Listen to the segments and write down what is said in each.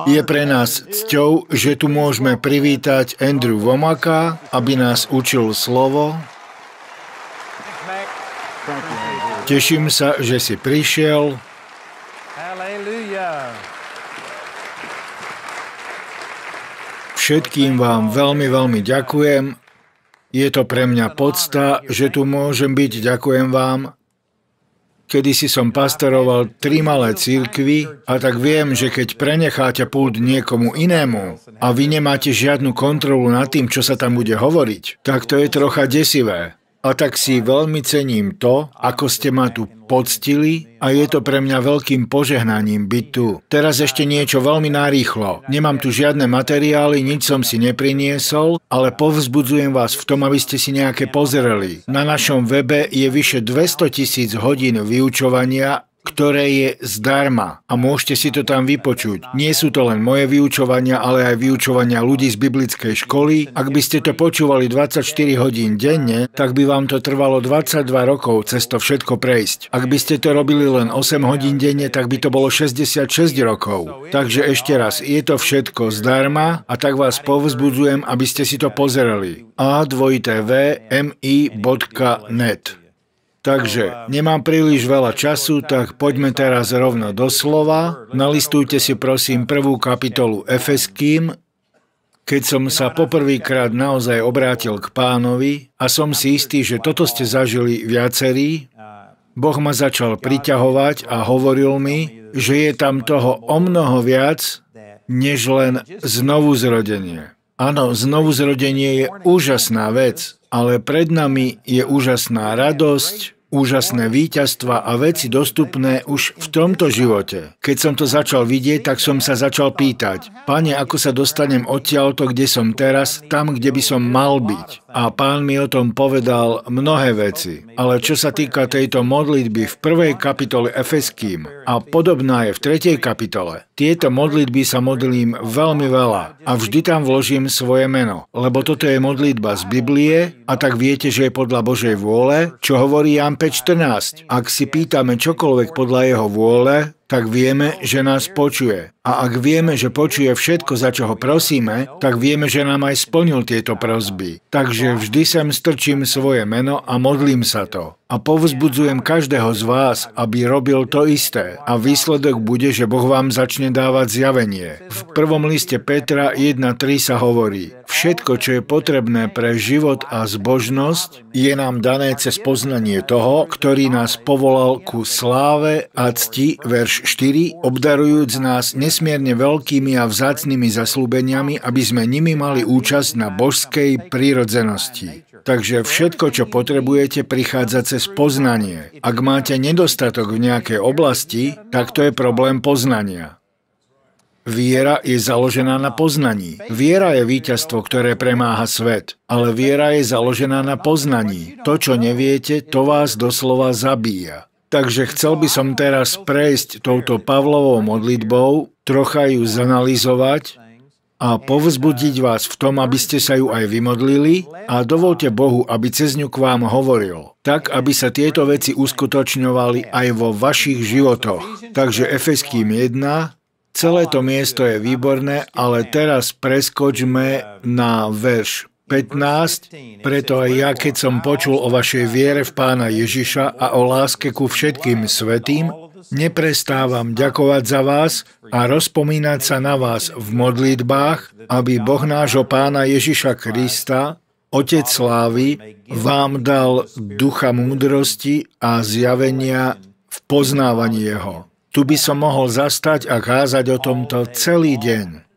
Je pre nás cťou, že tu môžeme privítať Andrew Womaka, aby nás učil slovo. Teším sa, že si prišiel. Všetkým vám veľmi, veľmi ďakujem. Je to pre mňa podsta, že tu môžem byť. Ďakujem vám. Kedysi som pastoroval 3 malé cirkvy a tak viem, že keď prenecháte pult niekomu inému a vy nemáte žiadnu kontrolu nad tým, čo sa tam bude hovoriť, tak to je trocha desivé. A tak si veľmi cením to, ako ste ma tu poctili a je to pre mňa veľkým požehnaním byť tu. Teraz ešte niečo veľmi narýchlo. Nemám tu žiadne materiály, nič som si nepriniesol, ale povzbudzujem vás v tom, aby ste si nejaké pozreli. Na našom webe je vyše 200 000 hodín vyučovania, ktoré je zdarma a môžete si to tam vypočuť. Nie sú to len moje vyučovania, ale aj vyučovania ľudí z biblickej školy. Ak by ste to počúvali 24 hodín denne, tak by vám to trvalo 22 rokov cez to všetko prejsť. Ak by ste to robili len 8 hodín denne, tak by to bolo 66 rokov. Takže ešte raz, je to všetko zdarma a tak vás povzbudzujem, aby ste si to pozerali. a2tvmi.net. Takže nemám príliš veľa času, tak poďme teraz rovno do slova. Nalistujte si prosím 1. kapitolu Efeským. Keď som sa poprvýkrát naozaj obrátil k Pánovi a som si istý, že toto ste zažili viacerí, Boh ma začal priťahovať a hovoril mi, že je tam toho o mnoho viac, než len znovuzrodenie. Áno, znovuzrodenie je úžasná vec, ale pred nami je úžasná radosť, úžasné víťazstva a veci dostupné už v tomto živote. Keď som to začal vidieť, tak som sa začal pýtať, Pane, ako sa dostanem odtiaľto, kde som teraz, tam, kde by som mal byť. A Pán mi o tom povedal mnohé veci. Ale čo sa týka tejto modlitby v 1. kapitole Efeským a podobná je v 3. kapitole, tieto modlitby sa modlím veľmi veľa a vždy tam vložím svoje meno, lebo toto je modlitba z Biblie a tak viete, že je podľa Božej vôle, čo hovorí Ján 5.14. Ak si pýtame čokoľvek podľa jeho vôle, tak vieme, že nás počuje. A ak vieme, že počuje všetko, za čo ho prosíme, tak vieme, že nám aj splnil tieto prosby. Takže vždy sem strčím svoje meno a modlím sa to. A povzbudzujem každého z vás, aby robil to isté. A výsledok bude, že Boh vám začne dávať zjavenie. V 1. liste Petra 1.3 sa hovorí: Všetko, čo je potrebné pre život a zbožnosť, je nám dané cez poznanie toho, ktorý nás povolal ku sláve a cti, verš 4, obdarujúc nás nesmierne veľkými a vzácnymi zasľúbeniami, aby sme nimi mali účasť na božskej prirodzenosti. Takže všetko, čo potrebujete, prichádza cez poznanie. Ak máte nedostatok v nejakej oblasti, tak to je problém poznania. Viera je založená na poznaní. Viera je víťazstvo, ktoré premáha svet. Ale viera je založená na poznaní. To, čo neviete, to vás doslova zabíja. Takže chcel by som teraz prejsť touto Pavlovou modlitbou, trocha ju zanalyzovať a povzbudiť vás v tom, aby ste sa ju aj vymodlili a dovolte Bohu, aby cez ňu k vám hovoril, tak, aby sa tieto veci uskutočňovali aj vo vašich životoch. Takže Efeským 1, celé to miesto je výborné, ale teraz preskočme na verš 15, preto aj ja, keď som počul o vašej viere v Pána Ježiša a o láske ku všetkým svätým, neprestávam ďakovať za vás a rozpomínať sa na vás v modlitbách, aby Boh nášho Pána Ježiša Krista, Otec slávy, vám dal ducha múdrosti a zjavenia v poznávaní Jeho. Tu by som mohol zastať a kázať o tomto celý deň.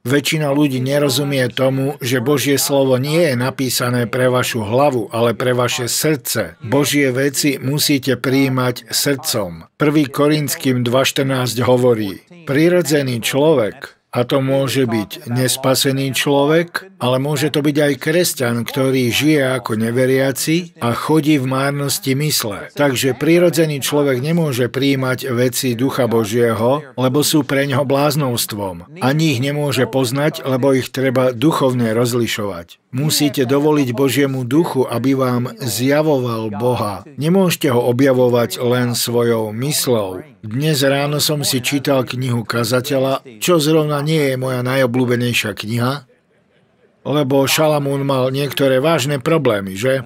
Väčšina ľudí nerozumie tomu, že Božie slovo nie je napísané pre vašu hlavu, ale pre vaše srdce. Božie veci musíte prijímať srdcom. 1. Korinským 2.14 hovorí: Prirodzený človek, a to môže byť nespasený človek, ale môže to byť aj kresťan, ktorý žije ako neveriaci a chodí v márnosti mysle. Takže prirodzený človek nemôže prijímať veci Ducha Božieho, lebo sú preňho bláznovstvom. Ani ich nemôže poznať, lebo ich treba duchovne rozlišovať. Musíte dovoliť Božiemu duchu, aby vám zjavoval Boha. Nemôžete ho objavovať len svojou myslou. Dnes ráno som si čítal knihu Kazateľa, čo zrovna nie je moja najobľúbenejšia kniha, lebo Šalamún mal niektoré vážne problémy, že?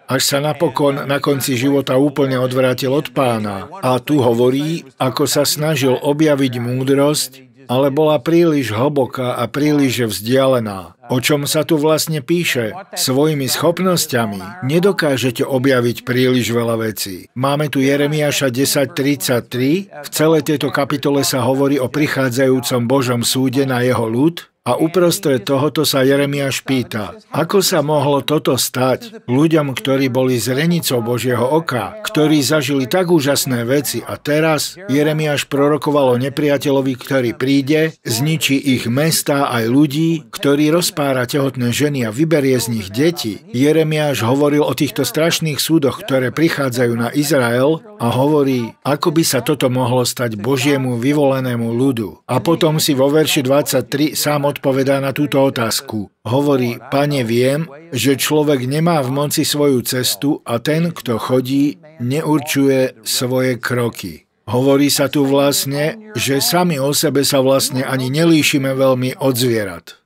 Až sa napokon na konci života úplne odvrátil od Pána. A tu hovorí, ako sa snažil objaviť múdrosť, ale bola príliš hlboká a príliš vzdialená. O čom sa tu vlastne píše? Svojimi schopnosťami nedokážete objaviť príliš veľa vecí. Máme tu Jeremiáša 10.33. V celej tejto kapitole sa hovorí o prichádzajúcom Božom súde na jeho ľud. A uprostred tohoto sa Jeremiáš pýta, ako sa mohlo toto stať ľuďom, ktorí boli zrenicou Božieho oka, ktorí zažili tak úžasné veci a teraz Jeremiáš prorokoval o nepriateľovi, ktorý príde, zničí ich mestá aj ľudí, ktorý rozpára tehotné ženy a vyberie z nich deti. Jeremiáš hovoril o týchto strašných súdoch, ktoré prichádzajú na Izrael a hovorí, ako by sa toto mohlo stať Božiemu vyvolenému ľudu. A potom si vo verši 23 sám odpovedá na túto otázku. Hovorí, Pane, viem, že človek nemá v moci svoju cestu a ten, kto chodí, neurčuje svoje kroky. Hovorí sa tu vlastne, že sami o sebe sa vlastne ani nelíšime veľmi od zvierat.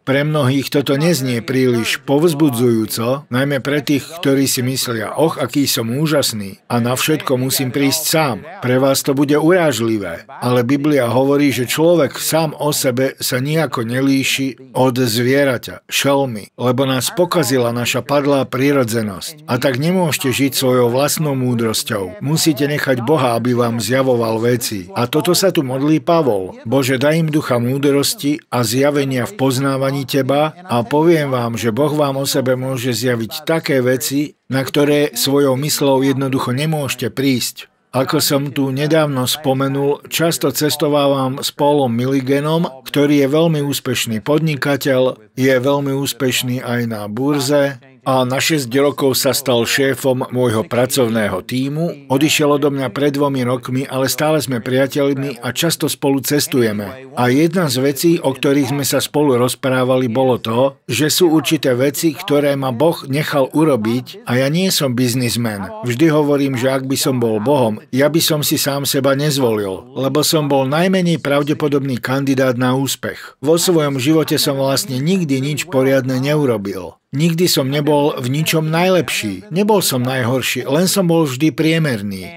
Pre mnohých toto neznie príliš povzbudzujúco, najmä pre tých, ktorí si myslia, aký som úžasný a na všetko musím prísť sám. Pre vás to bude urážlivé, ale Biblia hovorí, že človek sám o sebe sa nijako nelíši od zvieraťa, šelmy, lebo nás pokazila naša padlá prirodzenosť. A tak nemôžete žiť svojou vlastnou múdrosťou. Musíte nechať Boha, aby vám zjavoval veci. A toto sa tu modlí Pavol. Bože, daj im ducha múdrosti a zjavenia v poznávaní teba a poviem vám, že Boh vám o sebe môže zjaviť také veci, na ktoré svojou myslou jednoducho nemôžete prísť. Ako som tu nedávno spomenul, často cestovávam s Paulom Milliganom, ktorý je veľmi úspešný podnikateľ, je veľmi úspešný aj na burze a na 6 rokov sa stal šéfom môjho pracovného tímu. Odišiel odo mňa pred 2 rokmi, ale stále sme priateľmi a často spolu cestujeme. A jedna z vecí, o ktorých sme sa spolu rozprávali, bolo to, že sú určité veci, ktoré ma Boh nechal urobiť a ja nie som biznismen. Vždy hovorím, že ak by som bol Bohom, ja by som si sám seba nezvolil, lebo som bol najmenej pravdepodobný kandidát na úspech. Vo svojom živote som vlastne nikdy nič poriadne neurobil. Nikdy som nebol v ničom najlepší, nebol som najhorší, len som bol vždy priemerný.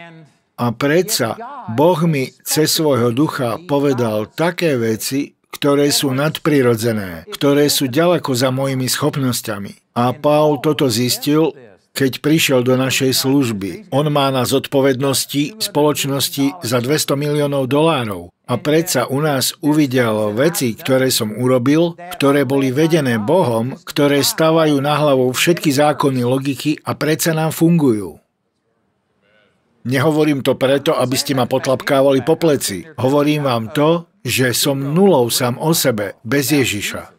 A predsa Boh mi cez svojho ducha povedal také veci, ktoré sú nadprirodzené, ktoré sú ďaleko za mojimi schopnosťami. A Paul toto zistil, keď prišiel do našej služby. On má na zodpovednosti spoločnosti za $200 miliónov. A predsa u nás uvidel veci, ktoré som urobil, ktoré boli vedené Bohom, ktoré stavajú na hlavu všetky zákony logiky a predsa nám fungujú. Nehovorím to preto, aby ste ma potlapkávali po pleci. Hovorím vám to, že som nulou sám o sebe, bez Ježiša.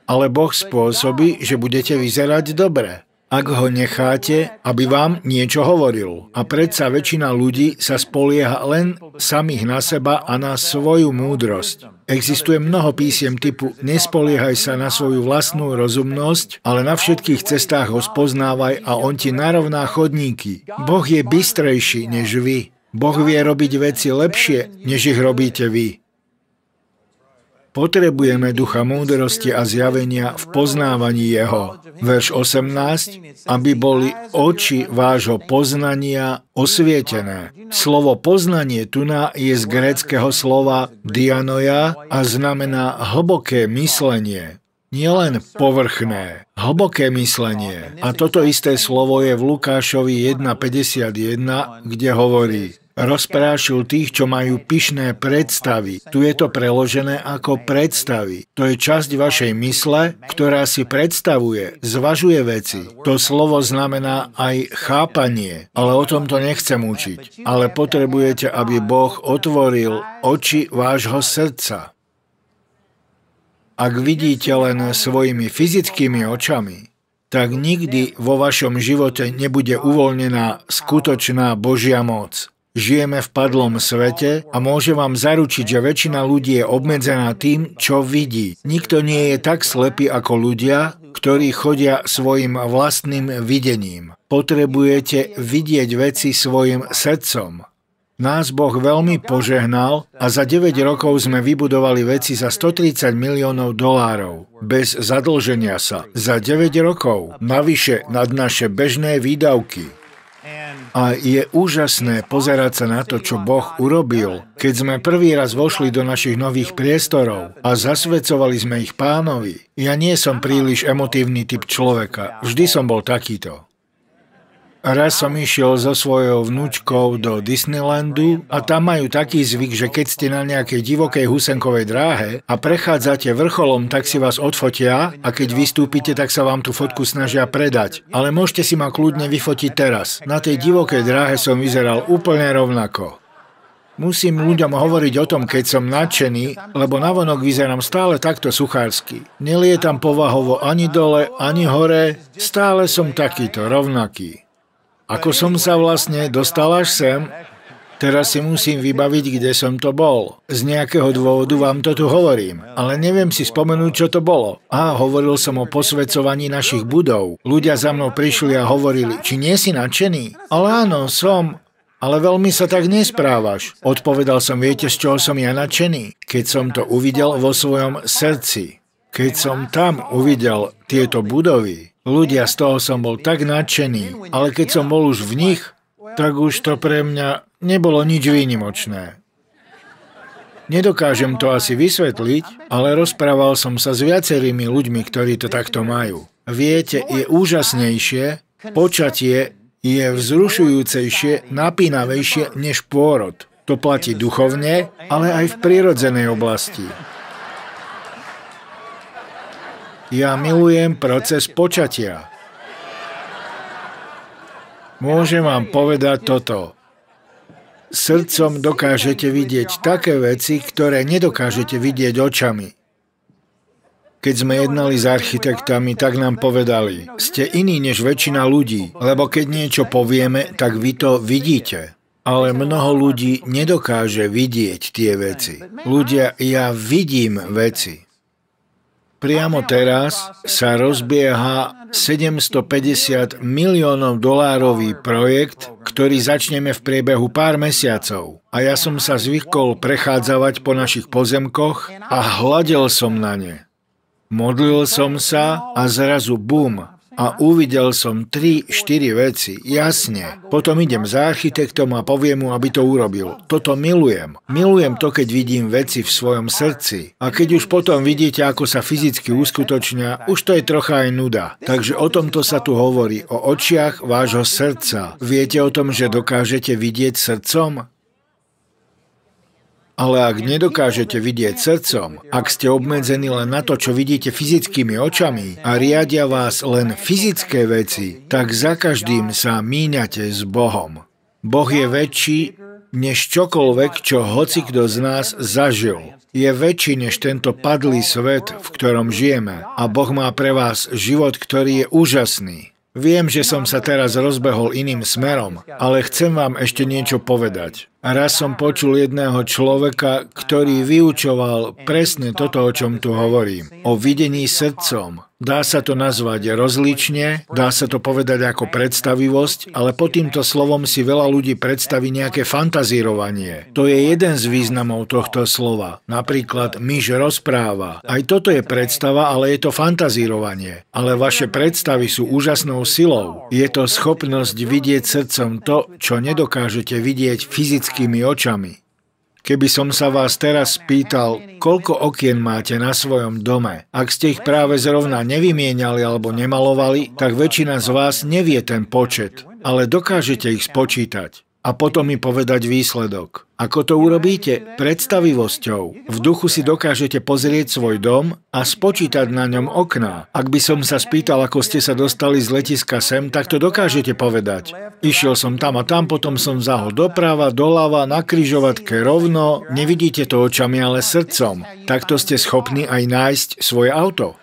Ale Boh spôsobí, že budete vyzerať dobre, ak ho necháte, aby vám niečo hovoril. A predsa väčšina ľudí sa spolieha len samých na seba a na svoju múdrosť. Existuje mnoho písiem typu nespoliehaj sa na svoju vlastnú rozumnosť, ale na všetkých cestách ho spoznávaj a on ti narovná chodníky. Boh je bystrejší než vy. Boh vie robiť veci lepšie, než ich robíte vy. Potrebujeme ducha múdrosti a zjavenia v poznávaní jeho. Verš 18, aby boli oči vášho poznania osvietené. Slovo poznanie tuná je z gréckeho slova dianoia a znamená hlboké myslenie. Nielen povrchné, hlboké myslenie. A toto isté slovo je v Lukášovi 1.51, kde hovorí: rozprášil tých, čo majú pyšné predstavy. Tu je to preložené ako predstavy. To je časť vašej mysle, ktorá si predstavuje, zvažuje veci. To slovo znamená aj chápanie, ale o tom to nechcem učiť. Ale potrebujete, aby Boh otvoril oči vášho srdca. Ak vidíte len svojimi fyzickými očami, tak nikdy vo vašom živote nebude uvoľnená skutočná Božia moc. Žijeme v padlom svete a môžem vám zaručiť, že väčšina ľudí je obmedzená tým, čo vidí. Nikto nie je tak slepý ako ľudia, ktorí chodia svojim vlastným videním. Potrebujete vidieť veci svojim srdcom. Nás Boh veľmi požehnal a za 9 rokov sme vybudovali veci za $130 miliónov, bez zadlženia sa. Za 9 rokov, navyše nad naše bežné výdavky. A je úžasné pozerať sa na to, čo Boh urobil, keď sme prvý raz vošli do našich nových priestorov a zasvedcovali sme ich Pánovi. Ja nie som príliš emotívny typ človeka, vždy som bol takýto. Raz som išiel so svojou vnúčkou do Disneylandu a tam majú taký zvyk, že keď ste na nejakej divokej husenkovej dráhe a prechádzate vrcholom, tak si vás odfotia a keď vystúpite, tak sa vám tú fotku snažia predať. Ale môžete si ma kľudne vyfotiť teraz. Na tej divokej dráhe som vyzeral úplne rovnako. Musím ľuďom hovoriť o tom, keď som nadšený, lebo navonok vyzerám stále takto suchársky. Nelietam povahovo ani dole, ani hore, stále som takýto, rovnaký. Ako som sa vlastne dostal až sem, teraz si musím vybaviť, kde som to bol. Z nejakého dôvodu vám to tu hovorím, ale neviem si spomenúť, čo to bolo. Hovoril som o posväcovaní našich budov. Ľudia za mnou prišli a hovorili, či nie si nadšený? Ale áno, som, ale veľmi sa tak nesprávaš. Odpovedal som, viete, z čoho som ja nadšený? Keď som to uvidel vo svojom srdci. Keď som tam uvidel tieto budovy, ľudia, z toho som bol tak nadšený, ale keď som bol už v nich, tak už to pre mňa nebolo nič výnimočné. Nedokážem to asi vysvetliť, ale rozprával som sa s viacerými ľuďmi, ktorí to takto majú. Viete, je úžasnejšie, počatie je vzrušujúcejšie, napínavejšie než pôrod. To platí duchovne, ale aj v prirodzenej oblasti. Ja milujem proces počatia. Môžem vám povedať toto. Srdcom dokážete vidieť také veci, ktoré nedokážete vidieť očami. Keď sme jednali s architektami, tak nám povedali, ste iní než väčšina ľudí, lebo keď niečo povieme, tak vy to vidíte. Ale mnoho ľudí nedokáže vidieť tie veci. Ľudia, ja vidím veci. Priamo teraz sa rozbieha $750 miliónov projekt, ktorý začneme v priebehu pár mesiacov. A ja som sa zvykol prechádzavať po našich pozemkoch a hľadel som na ne. Modlil som sa a zrazu bum. A uvidel som 3-4 veci, jasne. Potom idem za architektom a poviem mu, aby to urobil. Toto milujem. Milujem to, keď vidím veci v svojom srdci. A keď už potom vidíte, ako sa fyzicky uskutočnia, už to je trocha aj nuda. Takže o tomto sa tu hovorí, o očiach vášho srdca. Viete o tom, že dokážete vidieť srdcom? Ale ak nedokážete vidieť srdcom, ak ste obmedzení len na to, čo vidíte fyzickými očami a riadia vás len fyzické veci, tak za každým sa míňate s Bohom. Boh je väčší než čokoľvek, čo hocikto z nás zažil. Je väčší než tento padlý svet, v ktorom žijeme. A Boh má pre vás život, ktorý je úžasný. Viem, že som sa teraz rozbehol iným smerom, ale chcem vám ešte niečo povedať. Raz som počul jedného človeka, ktorý vyučoval presne toto, o čom tu hovorím. O videní srdcom. Dá sa to nazvať rozlične, dá sa to povedať ako predstavivosť, ale pod týmto slovom si veľa ľudí predstaví nejaké fantazírovanie. To je jeden z významov tohto slova. Napríklad myš rozpráva. Aj toto je predstava, ale je to fantazírovanie. Ale vaše predstavy sú úžasnou silou. Je to schopnosť vidieť srdcom to, čo nedokážete vidieť fyzickými očami. Keby som sa vás teraz spýtal, koľko okien máte na svojom dome, ak ste ich práve zrovna nevymieniali alebo nemalovali, tak väčšina z vás nevie ten počet, ale dokážete ich spočítať a potom mi povedať výsledok. Ako to urobíte? Predstavivosťou. V duchu si dokážete pozrieť svoj dom a spočítať na ňom okná. Ak by som sa spýtal, ako ste sa dostali z letiska sem, tak to dokážete povedať. Išiel som tam a tam, potom som zahol doprava, doľava, na križovatke rovno. Nevidíte to očami, ale srdcom. Takto ste schopní aj nájsť svoje auto.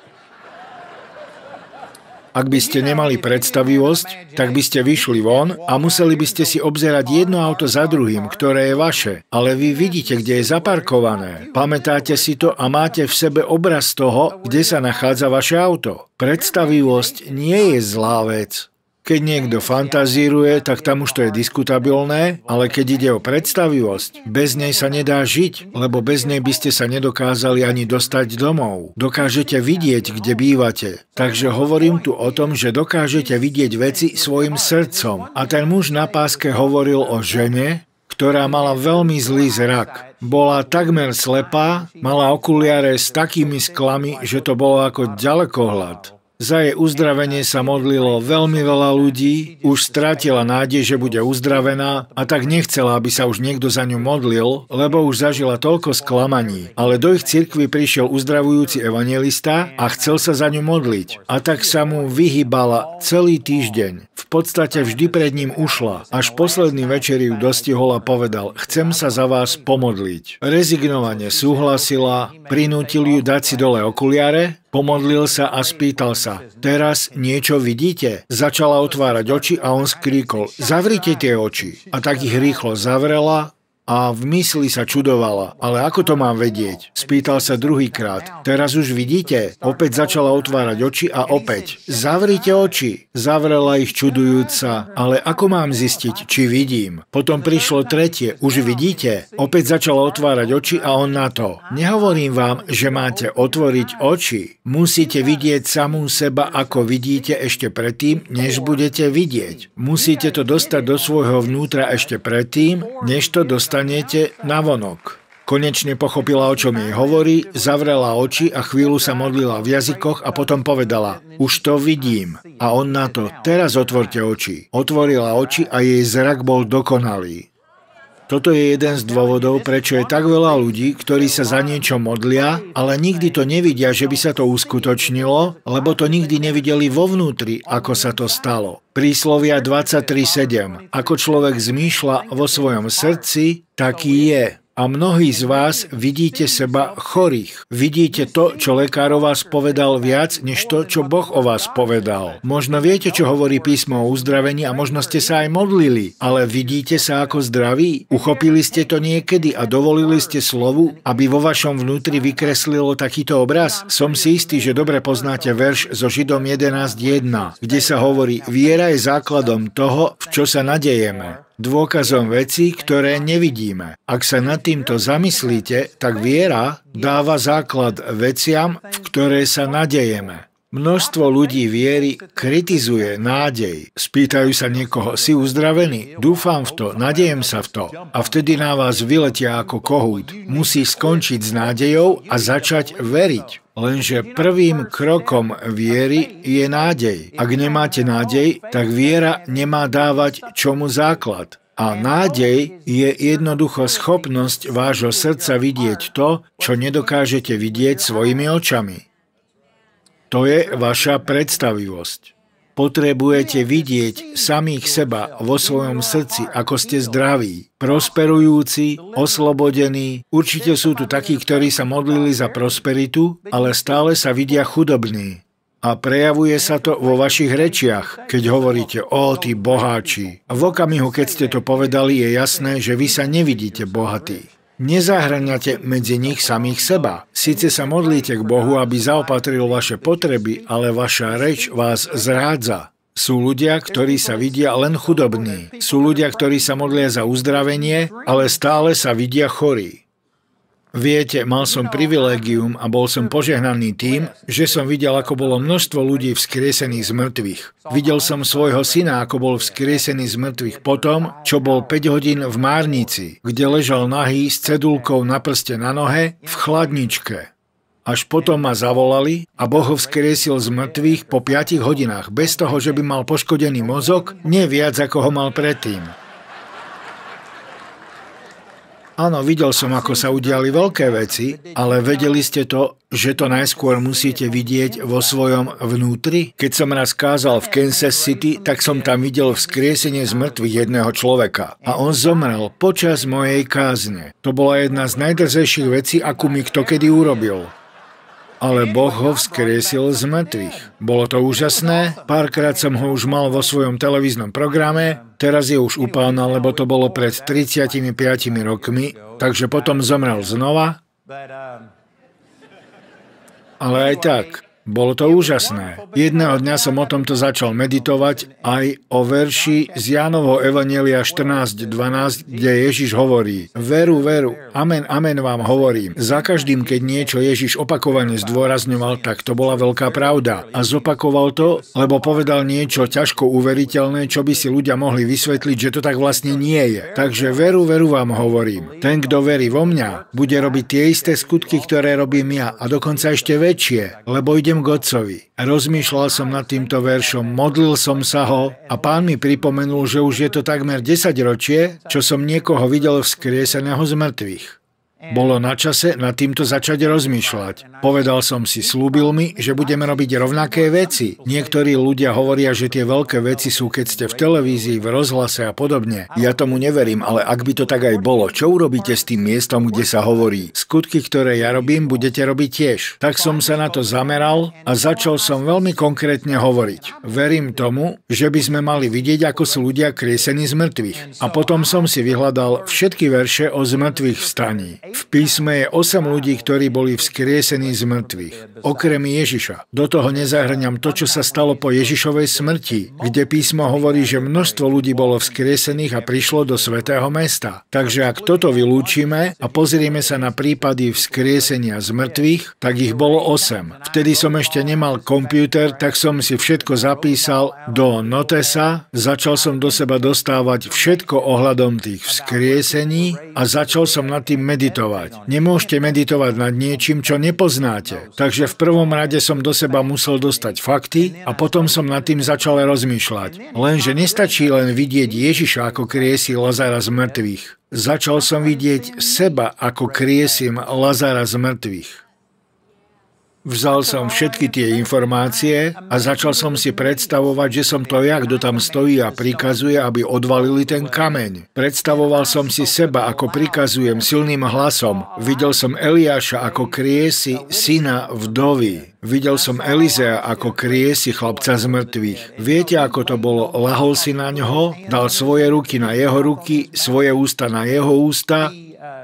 Ak by ste nemali predstavivosť, tak by ste vyšli von a museli by ste si obzerať jedno auto za druhým, ktoré je vaše. Ale vy vidíte, kde je zaparkované. Pamätáte si to a máte v sebe obraz toho, kde sa nachádza vaše auto. Predstavivosť nie je zlá vec. Keď niekto fantazíruje, tak tam už to je diskutabilné, ale keď ide o predstavivosť, bez nej sa nedá žiť, lebo bez nej by ste sa nedokázali ani dostať domov. Dokážete vidieť, kde bývate. Takže hovorím tu o tom, že dokážete vidieť veci svojim srdcom. A ten muž na páske hovoril o žene, ktorá mala veľmi zlý zrak. Bola takmer slepá, mala okuliare s takými sklami, že to bolo ako ďalekohľad. Za jej uzdravenie sa modlilo veľmi veľa ľudí, už stratila nádej, že bude uzdravená a tak nechcela, aby sa už niekto za ňu modlil, lebo už zažila toľko sklamaní. Ale do ich cirkvi prišiel uzdravujúci evanjelista a chcel sa za ňu modliť. A tak sa mu vyhýbala celý týždeň. V podstate vždy pred ním ušla. Až posledný večer ju dostihol a povedal: chcem sa za vás pomodliť. Rezignovane súhlasila, prinútil ju dať si dole okuliare, pomodlil sa a spýtal sa: teraz niečo vidíte? Začala otvárať oči a on skríkol: zavrite tie oči. A tak ich rýchlo zavrela a v mysli sa čudovala. Ale ako to mám vedieť? Spýtal sa druhýkrát: teraz už vidíte? Opäť začala otvárať oči a opäť: zavrite oči. Zavrela ich čudujúca: ale ako mám zistiť, či vidím? Potom prišlo tretie: už vidíte? Opäť začala otvárať oči a on na to: nehovorím vám, že máte otvoriť oči. Musíte vidieť samú seba, ako vidíte ešte predtým, než budete vidieť. Musíte to dostať do svojho vnútra ešte predtým, než to dostanete navonok. Konečne pochopila, o čom jej hovorí, zavrela oči a chvíľu sa modlila v jazykoch a potom povedala: už to vidím. A on na to: teraz otvorte oči. Otvorila oči a jej zrak bol dokonalý. Toto je jeden z dôvodov, prečo je tak veľa ľudí, ktorí sa za niečo modlia, ale nikdy to nevidia, že by sa to uskutočnilo, lebo to nikdy nevideli vo vnútri, ako sa to stalo. Príslovia 23:7. Ako človek zmýšľa vo svojom srdci, taký je. A mnohí z vás vidíte seba chorých. Vidíte to, čo lekár o vás povedal viac, než to, čo Boh o vás povedal. Možno viete, čo hovorí písmo o uzdravení a možno ste sa aj modlili, ale vidíte sa ako zdraví? Uchopili ste to niekedy a dovolili ste slovu, aby vo vašom vnútri vykreslilo takýto obraz? Som si istý, že dobre poznáte verš zo Židom 11:1, kde sa hovorí: viera je základom toho, v čo sa nadejeme. Dôkazom vecí, ktoré nevidíme. Ak sa nad týmto zamyslíte, tak viera dáva základ veciam, v ktoré sa nadejeme. Množstvo ľudí viery kritizuje nádej. Spýtajú sa niekoho: si uzdravený? Dúfam v to, nadejem sa v to. A vtedy na vás vyletia ako kohút. Musí skončiť s nádejou a začať veriť. Lenže prvým krokom viery je nádej. Ak nemáte nádej, tak viera nemá dávať čomu základ. A nádej je jednoducho schopnosť vášho srdca vidieť to, čo nedokážete vidieť svojimi očami. To je vaša predstavivosť. Potrebujete vidieť samých seba vo svojom srdci, ako ste zdraví, prosperujúci, oslobodení. Určite sú tu takí, ktorí sa modlili za prosperitu, ale stále sa vidia chudobní. A prejavuje sa to vo vašich rečiach, keď hovoríte: ó, tí boháči. A v okamihu, keď ste to povedali, je jasné, že vy sa nevidíte bohatí. Nezahŕňate medzi nich samých seba. Síce sa modlíte k Bohu, aby zaopatril vaše potreby, ale vaša reč vás zrádza. Sú ľudia, ktorí sa vidia len chudobní. Sú ľudia, ktorí sa modlia za uzdravenie, ale stále sa vidia chorí. Viete, mal som privilégium a bol som požehnaný tým, že som videl, ako bolo množstvo ľudí vzkriesených z mŕtvych. Videl som svojho syna, ako bol vzkriesený z mŕtvych potom, čo bol 5 hodín v márnici, kde ležal nahý s cedulkou na prste na nohe v chladničke. Až potom ma zavolali a Boh ho vzkriesil z mŕtvych po 5 hodinách, bez toho, že by mal poškodený mozog, nie viac, ako ho mal predtým. Áno, videl som, ako sa udiali veľké veci, ale vedeli ste to, že to najskôr musíte vidieť vo svojom vnútri? Keď som raz kázal v Kansas City, tak som tam videl vzkriesenie z mŕtvych jedného človeka. A on zomrel počas mojej kázne. To bola jedna z najdrzejších vecí, akú mi kto kedy urobil. Ale Boh ho vzkriesil z mŕtvych. Bolo to úžasné, párkrát som ho už mal vo svojom televíznom programe, teraz je už u Pána, lebo to bolo pred 35 rokmi, takže potom zomrel znova. Ale aj tak, Bolo to úžasné. Jedného dňa som o tomto začal meditovať aj o verši z Jánovho Evanjelia 14:12, kde Ježiš hovorí: Veru, veru, amen, amen vám hovorím. Za každým, keď niečo Ježiš opakovane zdôrazňoval, tak to bola veľká pravda. A zopakoval to, lebo povedal niečo ťažko uveriteľné, čo by si ľudia mohli vysvetliť, že to tak vlastne nie je. Takže veru, veru vám hovorím. Ten, kto verí vo mňa, bude robiť tie isté skutky, ktoré robím ja, a dokonca ešte väčšie, lebo idem k Otcovi. Rozmýšľal som nad týmto veršom, modlil som sa ho a Pán mi pripomenul, že už je to takmer 10 ročie, čo som niekoho videl vzkrieseného z mŕtvych. Bolo na čase nad týmto začať rozmýšľať. Povedal som si, slúbil mi, že budeme robiť rovnaké veci. Niektorí ľudia hovoria, že tie veľké veci sú, keď ste v televízii, v rozhlase a podobne. Ja tomu neverím, ale ak by to tak aj bolo, čo urobíte s tým miestom, kde sa hovorí? Skutky, ktoré ja robím, budete robiť tiež. Tak som sa na to zameral a začal som veľmi konkrétne hovoriť. Verím tomu, že by sme mali vidieť, ako sú ľudia kriesení z mŕtvych. A potom som si vyhľadal všetky verše o zmŕtvych vstaní. V písme je 8 ľudí, ktorí boli vzkriesení z mŕtvych. Okrem Ježiša. Do toho nezahrňam to, čo sa stalo po Ježišovej smrti, kde písmo hovorí, že množstvo ľudí bolo vzkriesených a prišlo do svätého mesta. Takže ak toto vylúčime a pozrieme sa na prípady vzkriesenia z mŕtvych, tak ich bolo 8. Vtedy som ešte nemal počítač, tak som si všetko zapísal do notesa, začal som do seba dostávať všetko ohľadom tých vzkriesení a začal som nad tým meditovať. Nemôžete meditovať nad niečím, čo nepoznáte. Takže v prvom rade som do seba musel dostať fakty a potom som nad tým začal rozmýšľať. Lenže nestačí len vidieť Ježiša, ako kriesí Lazara z mŕtvych. Začal som vidieť seba, ako kriesím Lazara z mŕtvych. Vzal som všetky tie informácie a začal som si predstavovať, že som to ja, kto tam stojí a prikazuje, aby odvalili ten kameň. Predstavoval som si seba, ako prikazujem silným hlasom. Videl som Eliáša, ako kriesi syna vdovy. Videl som Elizea, ako kriesi chlapca z mŕtvych. Viete, ako to bolo? Lahol si na ňoho, dal svoje ruky na jeho ruky, svoje ústa na jeho ústa,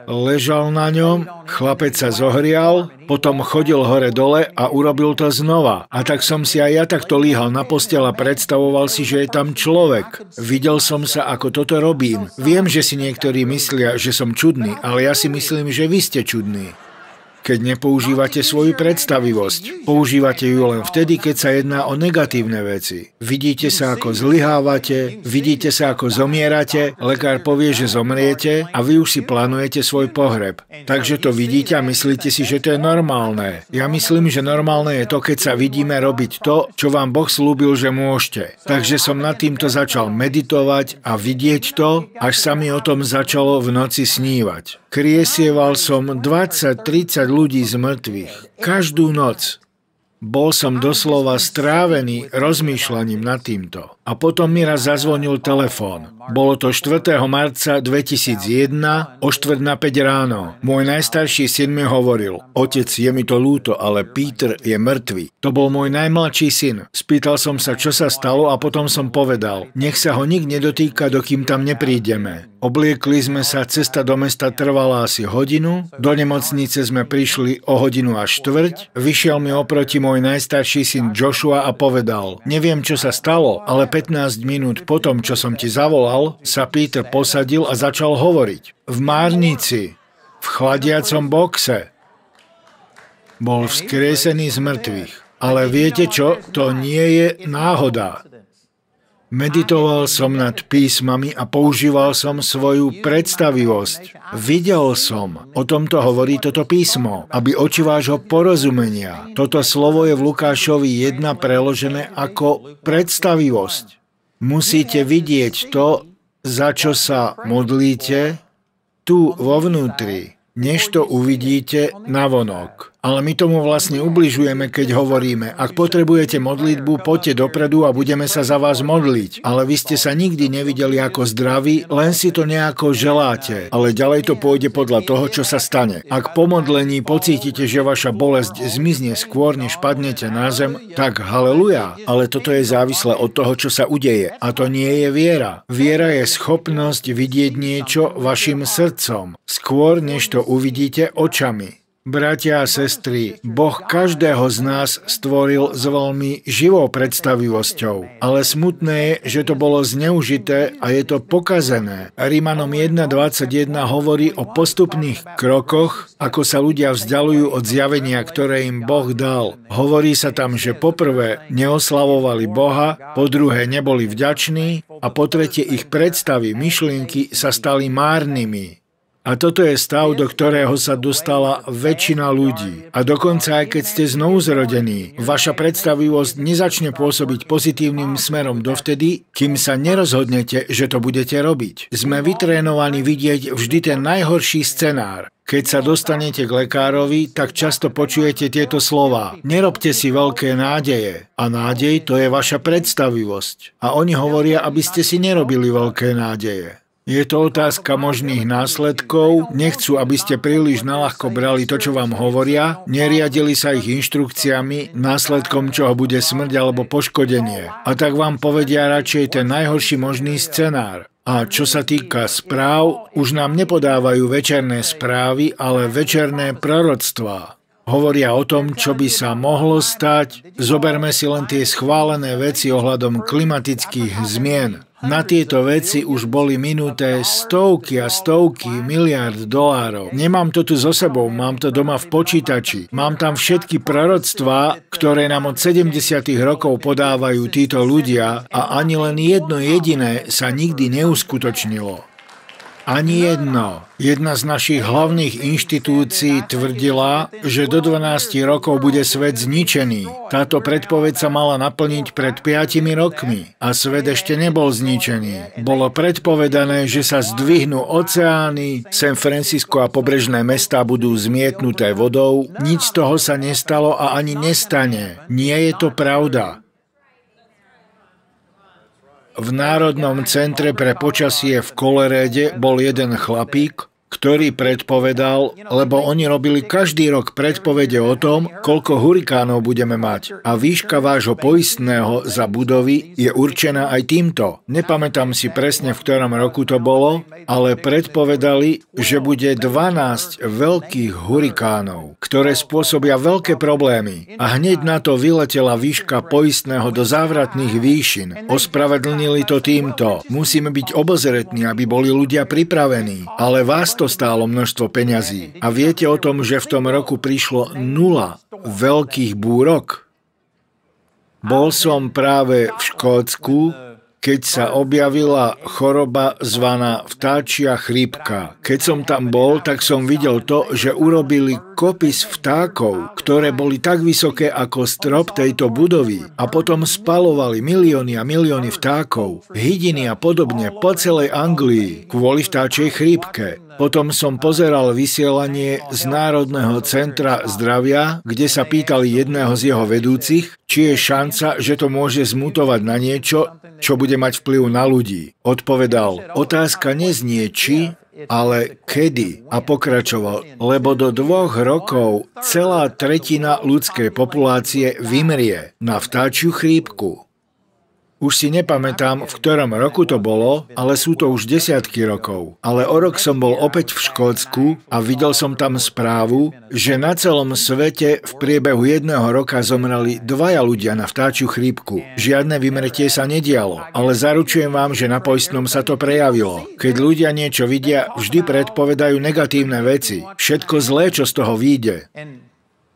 ležal na ňom, chlapec sa zohrial, potom chodil hore-dole a urobil to znova. A tak som si aj ja takto líhal na posteľ a predstavoval si, že je tam človek. Videl som sa, ako toto robím. Viem, že si niektorí myslia, že som čudný, ale ja si myslím, že vy ste čudní. Keď nepoužívate svoju predstavivosť. Používate ju len vtedy, keď sa jedná o negatívne veci. Vidíte sa, ako zlyhávate, vidíte sa, ako zomierate, lekár povie, že zomriete a vy už si plánujete svoj pohreb. Takže to vidíte a myslíte si, že to je normálne. Ja myslím, že normálne je to, keď sa vidíme robiť to, čo vám Boh slúbil, že môžete. Takže som nad týmto začal meditovať a vidieť to, až sa mi o tom začalo v noci snívať. Kriesieval som 20-30 ľudí z mŕtvych. Každú noc. Bol som doslova strávený rozmýšľaním nad týmto. A potom mi raz zazvonil telefón. Bolo to 4. marca 2001 o 4:45 ráno. Môj najstarší syn mi hovoril: Otec, je mi to ľúto, ale Peter je mŕtvy. To bol môj najmladší syn. Spýtal som sa, čo sa stalo, a potom som povedal: nech sa ho nik nedotýka, dokým tam neprídeme. Obliekli sme sa, cesta do mesta trvala asi hodinu, do nemocnice sme prišli o 1:15, vyšiel mi oproti môj najstarší syn Joshua a povedal: neviem, čo sa stalo, ale 15 minút potom, čo som ti zavolal, sa Peter posadil a začal hovoriť. V márnici, v chladiacom boxe. Bol vzkriesený z mŕtvych. Ale viete čo? To nie je náhoda. Meditoval som nad písmami a používal som svoju predstavivosť. Videl som, o tomto hovorí toto písmo, aby oči vášho porozumenia. Toto slovo je v Lukášovi 1 preložené ako predstavivosť. Musíte vidieť to, za čo sa modlíte, tu vo vnútri, než to uvidíte navonok. Ale my tomu vlastne ubližujeme, keď hovoríme: ak potrebujete modlitbu, poďte dopredu a budeme sa za vás modliť. Ale vy ste sa nikdy nevideli ako zdraví, len si to nejako želáte. Ale ďalej to pôjde podľa toho, čo sa stane. Ak po modlení pocítite, že vaša bolesť zmizne skôr, než padnete na zem, tak haleluja. Ale toto je závislé od toho, čo sa udeje. A to nie je viera. Viera je schopnosť vidieť niečo vašim srdcom, skôr, než to uvidíte očami. Bratia a sestry, Boh každého z nás stvoril s veľmi živou predstavivosťou, ale smutné je, že to bolo zneužité a je to pokazené. Rímanom 1.21 hovorí o postupných krokoch, ako sa ľudia vzdialujú od zjavenia, ktoré im Boh dal. Hovorí sa tam, že poprvé neoslavovali Boha, po druhé neboli vďační a po tretie ich predstavy, myšlienky sa stali márnymi. A toto je stav, do ktorého sa dostala väčšina ľudí. A dokonca aj keď ste znovuzrodení, vaša predstavivosť nezačne pôsobiť pozitívnym smerom dovtedy, kým sa nerozhodnete, že to budete robiť. Sme vytrénovaní vidieť vždy ten najhorší scenár. Keď sa dostanete k lekárovi, tak často počujete tieto slová. Nerobte si veľké nádeje. A nádej to je vaša predstavivosť. A oni hovoria, aby ste si nerobili veľké nádeje. Je to otázka možných následkov, nechcú, aby ste príliš naľahko brali to, čo vám hovoria, neriadili sa ich inštrukciami, následkom čoho bude smrť alebo poškodenie. A tak vám povedia radšej ten najhorší možný scenár. A čo sa týka správ, už nám nepodávajú večerné správy, ale večerné proroctvá. Hovoria o tom, čo by sa mohlo stať. Zoberme si len tie schválené veci ohľadom klimatických zmien. Na tieto veci už boli minuté stovky a stovky miliárd dolárov. Nemám to tu so sebou, mám to doma v počítači. Mám tam všetky proroctvá, ktoré nám od 70. rokov podávajú títo ľudia a ani len jedno jediné sa nikdy neuskutočnilo. Ani jedno. Jedna z našich hlavných inštitúcií tvrdila, že do 12 rokov bude svet zničený. Táto predpoveď sa mala naplniť pred 5 rokmi a svet ešte nebol zničený. Bolo predpovedané, že sa zdvihnú oceány, San Francisco a pobrežné mestá budú zmietnuté vodou. Nič z toho sa nestalo a ani nestane. Nie je to pravda. V Národnom centre pre počasie v Coloréde bol jeden chlapík, ktorý predpovedal, lebo oni robili každý rok predpovede o tom, koľko hurikánov budeme mať. A výška vášho poistného za budovy je určená aj týmto. Nepamätám si presne, v ktorom roku to bolo, ale predpovedali, že bude 12 veľkých hurikánov, ktoré spôsobia veľké problémy. A hneď na to vyletela výška poistného do závratných výšin. Ospravedlnili to týmto. Musíme byť obozretní, aby boli ľudia pripravení. Ale vás to stálo množstvo peňazí. A viete o tom, že v tom roku prišlo 0 veľkých búrok? Bol som práve v Škótsku, keď sa objavila choroba zvaná vtáčia chrípka. Keď som tam bol, tak som videl to, že urobili kopis vtákov, ktoré boli tak vysoké ako strop tejto budovy a potom spalovali milióny a milióny vtákov, hydiny a podobne po celej Anglii kvôli vtáčej chrípke. Potom som pozeral vysielanie z Národného centra zdravia, kde sa pýtali jedného z jeho vedúcich, či je šanca, že to môže zmutovať na niečo, čo bude mať vplyv na ľudí. Odpovedal, otázka neznie či, ale kedy? A pokračoval, lebo do 2 rokov celá tretina ľudskej populácie vymrie na vtáčiu chrípku. Už si nepamätám, v ktorom roku to bolo, ale sú to už desiatky rokov. Ale o rok som bol opäť v Škótsku a videl som tam správu, že na celom svete v priebehu 1 roka zomreli 2 ľudia na vtáčiu chrípku. Žiadne vymretie sa nedialo, ale zaručujem vám, že na poistnom sa to prejavilo. Keď ľudia niečo vidia, vždy predpovedajú negatívne veci. Všetko zlé, čo z toho vyjde.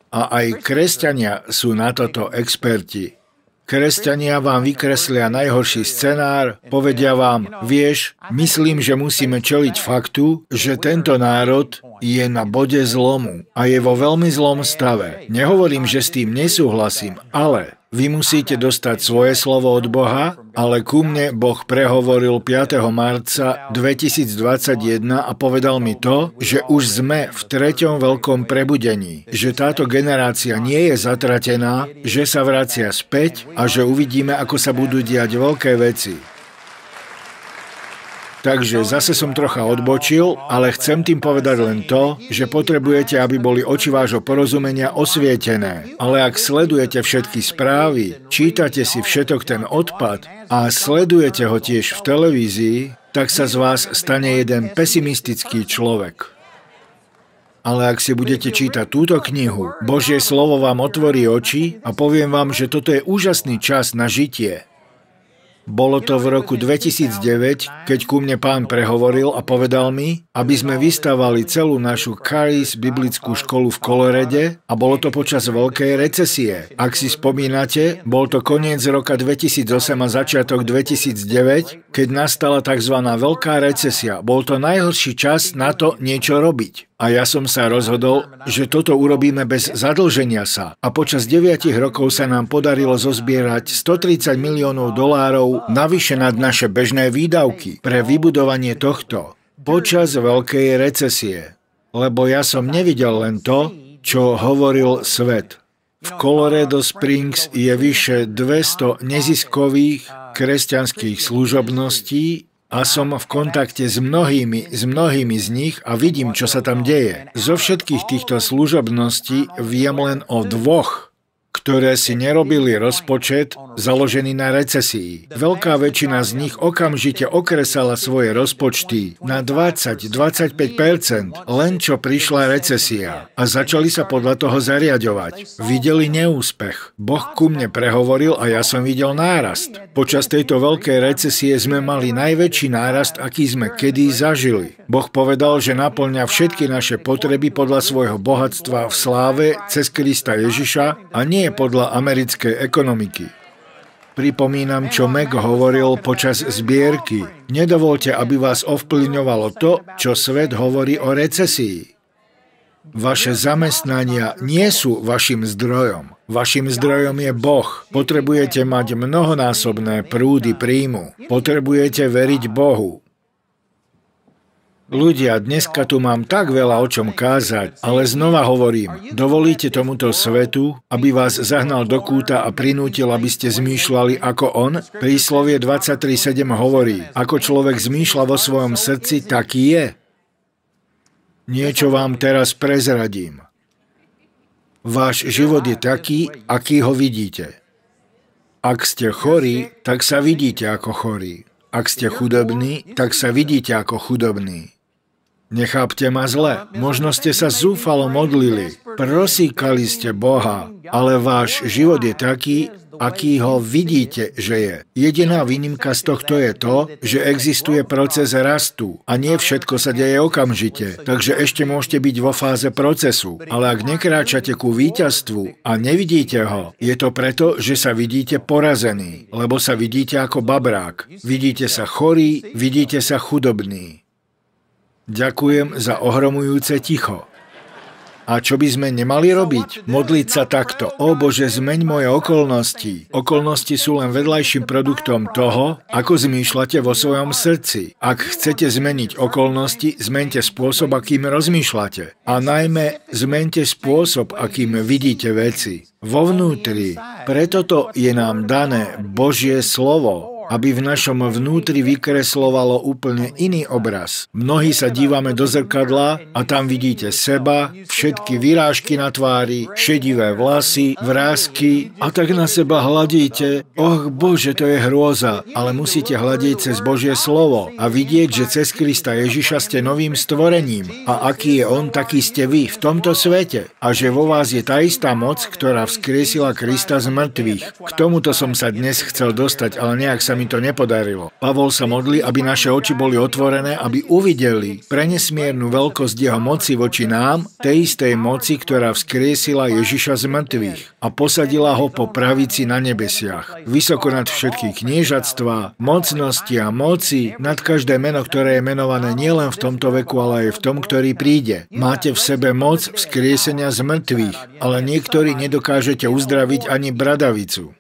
A aj kresťania sú na toto experti. Kresťania vám vykreslia najhorší scenár, povedia vám, vieš, myslím, že musíme čeliť faktu, že tento národ je na bode zlomu a je vo veľmi zlom stave. Nehovorím, že s tým nesúhlasím, ale vy musíte dostať svoje slovo od Boha, ale ku mne Boh prehovoril 5. marca 2021 a povedal mi to, že už sme v 3. veľkom prebudení, že táto generácia nie je zatratená, že sa vracia späť a že uvidíme, ako sa budú diať veľké veci. Takže zase som trocha odbočil, ale chcem tým povedať len to, že potrebujete, aby boli oči vášho porozumenia osvietené. Ale ak sledujete všetky správy, čítate si všetok ten odpad a sledujete ho tiež v televízii, tak sa z vás stane jeden pesimistický človek. Ale ak si budete čítať túto knihu, Božie slovo vám otvorí oči a poviem vám, že toto je úžasný čas na žitie. Bolo to v roku 2009, keď ku mne Pán prehovoril a povedal mi, aby sme vystavali celú našu Charis biblickú školu v Colorade a bolo to počas veľkej recesie. Ak si spomínate, bol to koniec roka 2008 a začiatok 2009, keď nastala tzv. Veľká recesia. Bol to najhorší čas na to niečo robiť. A ja som sa rozhodol, že toto urobíme bez zadlženia sa. A počas 9 rokov sa nám podarilo zozbierať $130 miliónov navyše nad naše bežné výdavky pre vybudovanie tohto počas veľkej recesie. Lebo ja som nevidel len to, čo hovoril svet. V Colorado Springs je vyše 200 neziskových kresťanských služobností a som v kontakte s mnohými z nich a vidím, čo sa tam deje. Zo všetkých týchto služobností viem len o 2, ktoré si nerobili rozpočet založený na recesii. Veľká väčšina z nich okamžite okresala svoje rozpočty na 20-25%, len čo prišla recesia a začali sa podľa toho zariaďovať. Videli neúspech. Boh ku mne prehovoril a ja som videl nárast. Počas tejto veľkej recesie sme mali najväčší nárast, aký sme kedy zažili. Boh povedal, že naplňa všetky naše potreby podľa svojho bohatstva v sláve cez Krista Ježiša a nie podľa americkej ekonomiky. Pripomínam, čo Meg hovoril počas zbierky. Nedovoľte, aby vás ovplyvňovalo to, čo svet hovorí o recesii. Vaše zamestnania nie sú vašim zdrojom. Vašim zdrojom je Boh. Potrebujete mať mnohonásobné prúdy príjmu. Potrebujete veriť Bohu. Ľudia, dneska tu mám tak veľa o čom kázať, ale znova hovorím, dovolíte tomuto svetu, aby vás zahnal do kúta a prinútil, aby ste zmýšľali ako on? Príslovie 23:7 hovorí, ako človek zmýšľa vo svojom srdci, taký je. Niečo vám teraz prezradím. Váš život je taký, aký ho vidíte. Ak ste chorí, tak sa vidíte ako chorí. Ak ste chudobní, tak sa vidíte ako chudobní. Nechápte ma zle, možno ste sa zúfalo modlili, prosíkali ste Boha, ale váš život je taký, aký ho vidíte, že je. Jediná výnimka z tohto je to, že existuje proces rastu a nie všetko sa deje okamžite, takže ešte môžete byť vo fáze procesu, ale ak nekráčate ku víťazstvu a nevidíte ho, je to preto, že sa vidíte porazení, lebo sa vidíte ako babrák, vidíte sa chorí, vidíte sa chudobní. Ďakujem za ohromujúce ticho. A čo by sme nemali robiť? Modliť sa takto. Ó Bože, zmeň moje okolnosti. Okolnosti sú len vedľajším produktom toho, ako zmýšľate vo svojom srdci. Ak chcete zmeniť okolnosti, zmeňte spôsob, akým rozmýšľate. A najmä zmeňte spôsob, akým vidíte veci. Vo vnútri. Preto to je nám dané Božie slovo, aby v našom vnútri vykreslovalo úplne iný obraz. Mnohí sa dívame do zrkadla a tam vidíte seba, všetky vyrážky na tvári, šedivé vlasy, vrásky a tak na seba hladíte. Och Bože, to je hrôza, ale musíte hľadiť cez Božie slovo a vidieť, že cez Krista Ježiša ste novým stvorením a aký je On, taký ste vy v tomto svete a že vo vás je tá istá moc, ktorá vzkriesila Krista z mŕtvych. K tomuto som sa dnes chcel dostať, ale nejak sa mi to nepodarilo. Pavol sa modlí, aby naše oči boli otvorené, aby uvideli prenesmiernu veľkosť jeho moci voči nám, tej istej moci, ktorá vzkriesila Ježiša z mŕtvych a posadila ho po pravici na nebesiach. Vysoko nad všetky kniežatstvá, mocnosti a moci, nad každé meno, ktoré je menované nielen v tomto veku, ale aj v tom, ktorý príde. Máte v sebe moc vzkriesenia z mŕtvych, ale niektorí nedokážete uzdraviť ani bradavicu.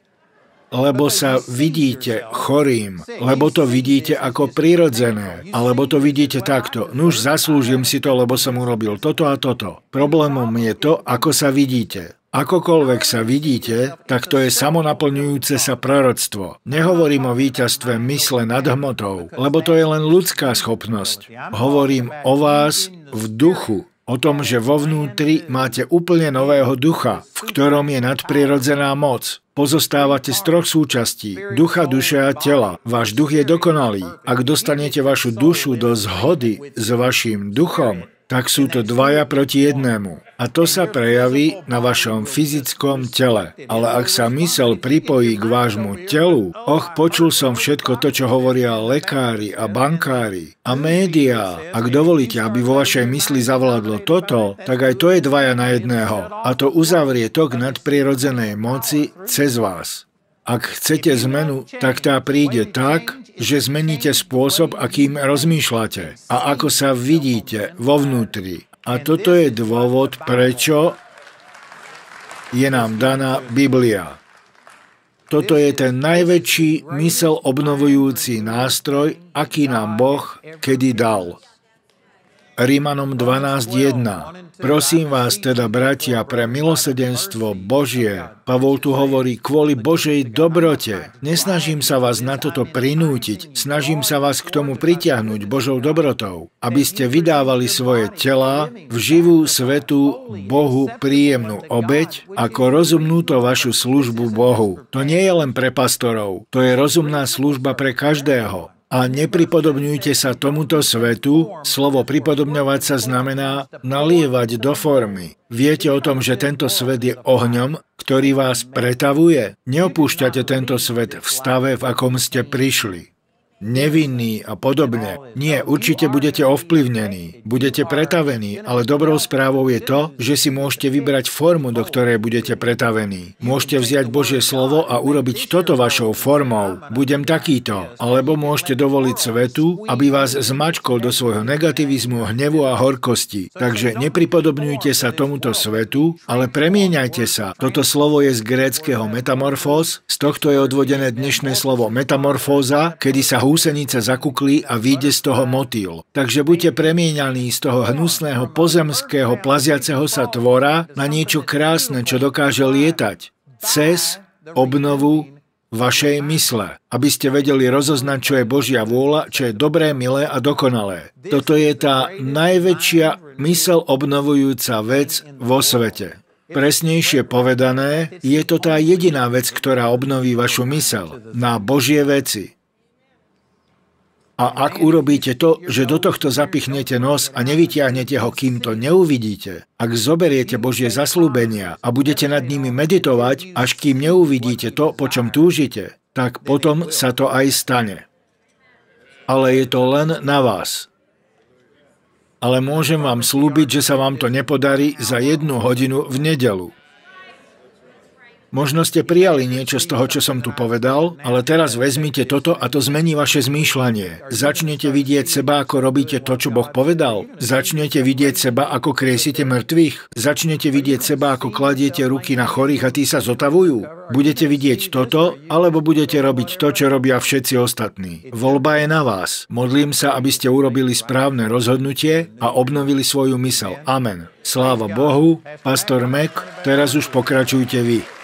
Lebo sa vidíte chorým, lebo to vidíte ako prirodzené, alebo to vidíte takto. Nuž, zaslúžim si to, lebo som urobil toto a toto. Problémom je to, ako sa vidíte. Akokoľvek sa vidíte, tak to je samonaplňujúce sa proroctvo. Nehovorím o víťazstve mysle nad hmotou, lebo to je len ľudská schopnosť. Hovorím o vás v duchu. O tom, že vo vnútri máte úplne nového ducha, v ktorom je nadprirodzená moc. Pozostávate z 3 súčastí, ducha, duše a tela. Váš duch je dokonalý. Ak dostanete vašu dušu do zhody s vašim duchom, tak sú to dvaja proti jednému. A to sa prejaví na vašom fyzickom tele. Ale ak sa myseľ pripojí k vášmu telu, počul som všetko to, čo hovoria lekári a bankári a médiá. Ak dovolíte, aby vo vašej mysli zavládlo toto, tak aj to je dvaja na jedného. A to uzavrie tok nadprirodzenej moci cez vás. Ak chcete zmenu, tak tá príde tak, že zmeníte spôsob, akým rozmýšľate a ako sa vidíte vo vnútri. A toto je dôvod, prečo je nám daná Biblia. Toto je ten najväčší mysel obnovujúci nástroj, aký nám Boh kedy dal. Rímanom 12.1. Prosím vás teda, bratia, pre milosrdenstvo Božie. Pavol tu hovorí, kvôli Božej dobrote. Nesnažím sa vás na toto prinútiť, snažím sa vás k tomu pritiahnuť Božou dobrotou, aby ste vydávali svoje telá v živú, svätú, Bohu príjemnú obeť, ako rozumnú to vašu službu Bohu. To nie je len pre pastorov, to je rozumná služba pre každého. A nepripodobňujte sa tomuto svetu. Slovo pripodobňovať sa znamená nalievať do formy. Viete o tom, že tento svet je ohňom, ktorý vás pretavuje? Neopúšťate tento svet v stave, v akom ste prišli. Nevinný a podobne. Nie, určite budete ovplyvnení, budete pretavení, ale dobrou správou je to, že si môžete vybrať formu, do ktorej budete pretavení. Môžete vziať Božie slovo a urobiť toto vašou formou. Budem takýto. Alebo môžete dovoliť svetu, aby vás zmačkol do svojho negativizmu, hnevu a horkosti. Takže nepripodobňujte sa tomuto svetu, ale premieňajte sa. Toto slovo je z gréckeho metamorfóz, z tohto je odvodené dnešné slovo metamorfóza, kedy sa húsenica zakuklí a vyjde z toho motýl. Takže buďte premieňaní z toho hnusného pozemského plaziaceho sa tvora na niečo krásne, čo dokáže lietať. Cez obnovu vašej mysle, aby ste vedeli rozoznať, čo je Božia vôľa, čo je dobré, milé a dokonalé. Toto je tá najväčšia mysel obnovujúca vec vo svete. Presnejšie povedané, je to tá jediná vec, ktorá obnoví vašu mysel na Božie veci. A ak urobíte to, že do tohto zapichnete nos a nevytiahnete ho, kým to neuvidíte, ak zoberiete Božie zasľúbenia a budete nad nimi meditovať, až kým neuvidíte to, po čom túžite, tak potom sa to aj stane. Ale je to len na vás. Ale môžem vám slúbiť, že sa vám to nepodarí za 1 hodinu v nedeľu. Možno ste prijali niečo z toho, čo som tu povedal, ale teraz vezmite toto a to zmení vaše zmýšľanie. Začnete vidieť seba, ako robíte to, čo Boh povedal. Začnete vidieť seba, ako kriesite mŕtvych. Začnete vidieť seba, ako kladiete ruky na chorých a tí sa zotavujú. Budete vidieť toto, alebo budete robiť to, čo robia všetci ostatní. Voľba je na vás. Modlím sa, aby ste urobili správne rozhodnutie a obnovili svoju myseľ. Amen. Sláva Bohu, pastor Mac, teraz už pokračujte vy.